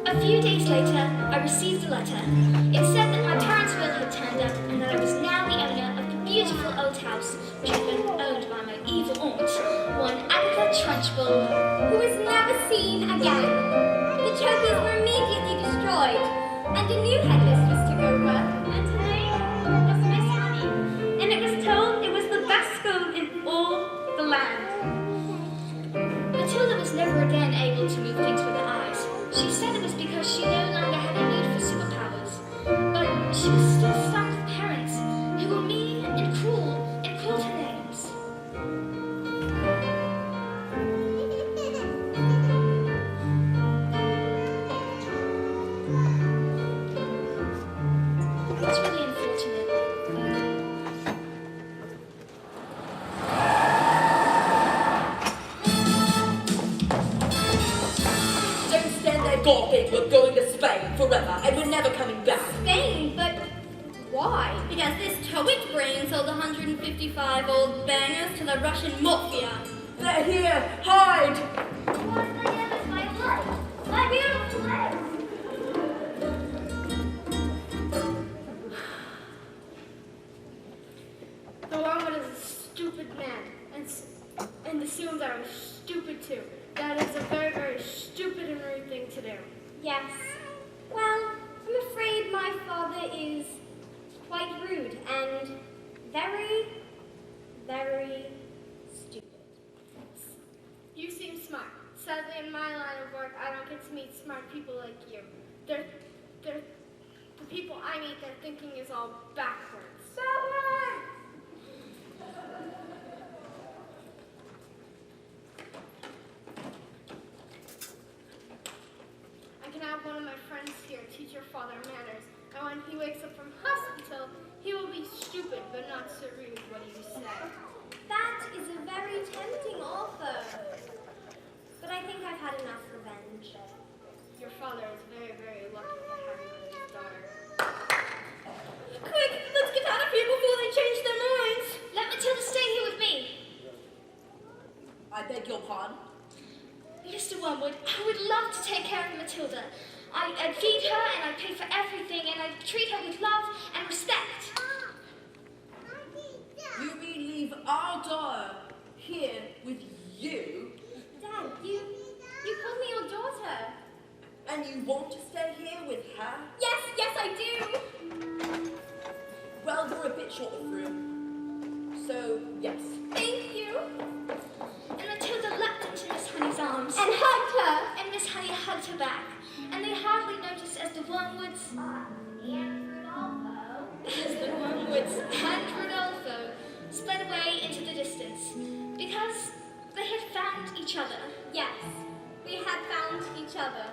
Speaker 3: A few days later, I received a letter. It said that my parents' will had turned up and that I was now the owner of the beautiful old house which had been owned by my evil aunt, one Agatha Trunchbull.
Speaker 1: Who was never seen again. The trophies were immediately destroyed, and a new headmistress took over.
Speaker 3: And her name was Miss Honey, and it was told it was the best school in all the land. Matilda was never again able to move things with her eyes. She said it was because she no longer had a need for superpowers, but she was still stuck with parents who were mean and cruel and called her names. It's really unfortunate.
Speaker 2: Don't stand there gawping. We're going to Spain forever, and we're never coming back.
Speaker 1: Spain, but why?
Speaker 4: Because this Towit brain sold 155 old bangers to the Russian mafia.
Speaker 2: They're here. Hide.
Speaker 3: What the hell is my life? My beautiful legs!
Speaker 5: the Longwood is a stupid man, and the Seals are stupid too. That is a very, very stupid and rude thing to do.
Speaker 1: Yes. Well, I'm afraid my father is quite rude and very, very stupid.
Speaker 5: You seem smart. Sadly, in my line of work, I don't get to meet smart people like you. The people I meet, their thinking is all backwards. I can have one of my friends here teach your father manners, and when he wakes up from hospital, he will be stupid, but not so rude. What do you say?
Speaker 1: That is a very tempting offer. But I think I've had enough revenge.
Speaker 5: Your father is very, very lucky to have you as his daughter.
Speaker 4: Quick, let's get out of here before they change their minds.
Speaker 3: Let Matilda stay here with me.
Speaker 2: I beg your pardon.
Speaker 3: Mr. Wormwood, I would love to take care of Matilda. I'd feed her and I'd pay for everything and I'd treat her with love and respect.
Speaker 2: You mean leave our daughter here with you?
Speaker 1: Dad, you called me your daughter.
Speaker 2: And you want to stay here with her?
Speaker 1: Yes, I do.
Speaker 2: Well, we're a bit short of room. So, yes.
Speaker 1: Thank you.
Speaker 3: And Matilda leapt into Miss Honey's arms.
Speaker 1: And hugged her.
Speaker 3: And Miss Honey hugged her back. And they hardly noticed as the Wormwoods and Rodolfo sped away into the distance because they had found each other.
Speaker 1: Yes, we had found each other.